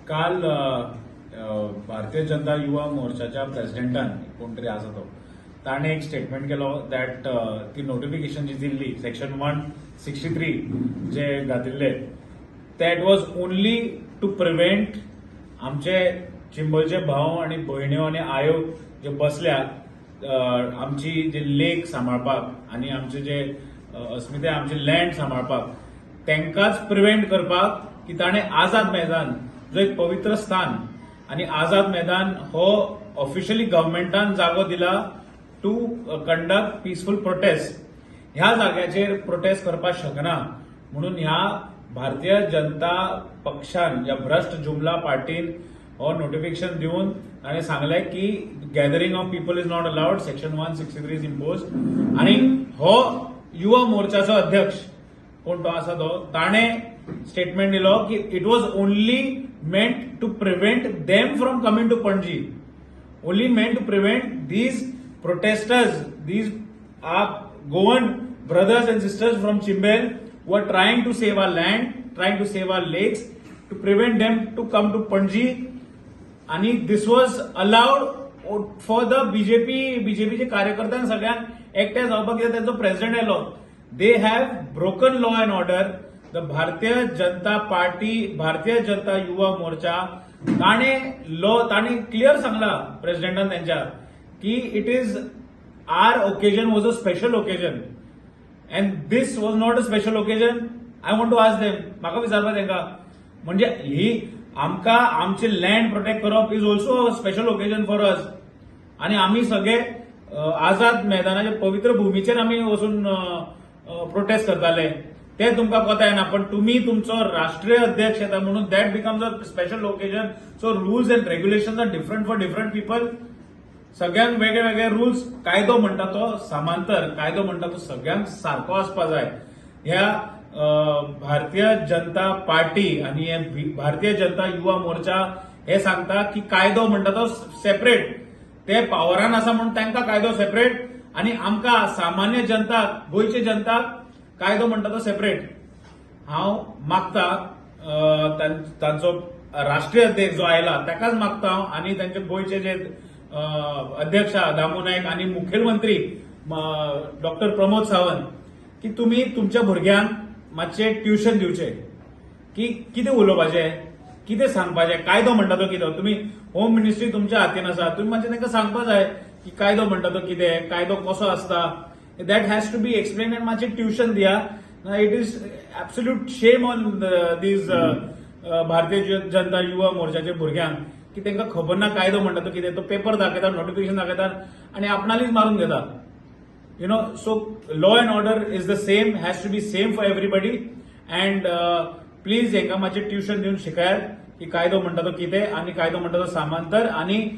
काल भारतीय जनता युवा मोर्चाच्या प्रेसिडेंटान कोण तरी आसा तो ताणे एक स्टेटमेंट केलो दॅट ती नोटिफिकेशन जी दिल्ली सेक्शन 163 जे घातिल्ले that was only to prevent आमचे चिंबलचे भाव आणि भयण्यो आणि आयो जे बसल्या आमची जे लेक सांबाळपाक आणि आमचे जे अस्मिताय आमचे लँड सांबाळपाक तांकांच प्रिव्हेंट करपाक की ताणे आझाद मैदान जो एक पवित्र स्थान आणि आझाद मैदान हो ऑफिशियली गव्हर्नमेंटान जागो दिला टू कंडक्ट पीसफुल प्रोटेस्ट. ह्या जाग्याचेर प्रोटेस्ट करपाक शकना म्हणून ह्या भारतीय जनता पक्षान या भ्रष्ट जुमला पार्टीन हो नोटिफिकेशन दिवन ताणें सांगलें की gathering of people is not allowed, section 163 is impose. आणि हो युवा मोर्चाचो अध्यक्ष कोण तो आसा तो ताणें स्टेटमेंट दिलो की it was only meant to prevent them from coming to Panaji, only meant to prevent these protesters, these are Goan brothers and sisters from Chimbel who are trying to save our land, trying to save our lakes, to prevent them to come to Panji. And this was allowed for the BJP चे कार्यकर्त्यांक सगळ्यांक एकटे जावपाक कित्याक त्यांचो president आयलो. They have broken law and order. The Bharatiya Janata party, भारतीय जनता युवा मोर्चा ताणे clear सांगला प्रेसिडेंटान त्यांच्या की it is are occasion was a special occasion and this was not a special occasion. I want to ask them, म्हाका विचारपा तांकां म्हणजे ही आमकां आमचे लँड प्रोटेक्ट करप is also a special occasion for us. आणि आमी सगळे आझाद मैदानाच्या पवित्र भूमीचेर आमी वचून प्रोटेस्ट करताले ते तुमकां कोता येना. पण तुम्ही तुमचो राष्ट्रीय अध्यक्ष येता म्हणून that becomes a special occasion. So rules and regulations are different for different people. सगळ्यांक वेगळे वेगळे रूल्स. कायदो म्हणटा तो समांतर, कायदो म्हणटा तो सगळ्यांक सारको आसपा जाय. ह्या भारतीय जनता पार्टी आणि भारतीय जनता युवा मोर्चा हे सांगता की कायदो म्हणटा तो सेपरेट, ते पावरान आसा म्हणून तांकां कायदो सेपरेट आणि आमकां सामान्य जनताक, गोंयचे जनताक कायदो म्हणटा तो सेपरेट. हांव मागता तांचो राष्ट्रीय अध्यक्ष जो आयला ताकाच मागता हांव आणि तांचे गोंयचे जे अध्यक्ष दामू नायक आणि मुखेलमंत्री डॉक्टर प्रमोद सावंत की तुम्ही तुमच्या भुरग्यांक मातशे ट्युशन दिवचे की कितें उलोवपाचें, कितें सांगपाचें, कायदो म्हणटा तो कितें. तुम्ही होम मिनिस्ट्री तुमच्या हातीन आसा, तुम्ही मातशें तांकां सांगपा जाय की कायदो म्हणटा तो कितें, कायदो कसो आसता. That has to be explain and मातशें ट्युशन दिया. It is absolute shame on these Bharatiya Janata युवा मोर्चाच्या भुरग्यांक की तांकां खबर ना कायदो म्हणटा तो कितें. तो पेपर दाखयतात, नोटिफिकेशन दाखयतात आणि आपणालीच मारून घेतात. You know, so law and order is the same, has to be same for everybody. And please हांकां मातशें ट्युशन दिवन शिकायात की कायदो म्हणटा तो कितें आणि कायदो म्हणटा तो समांतर. आणि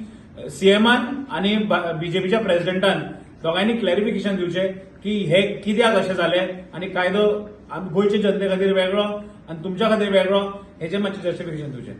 सीएमान आणि बीजेपीच्या प्रेसिडेंटान दोगांयनी क्लॅरिफिकेशन दिवचें की हे कित्याक अशें जालें आणि कायदो गोंयचे जनते खातीर वेगळो आणि तुमच्या खातीर वेगळो, हेचेर मातशें जस्टिफिकेशन दिवचें.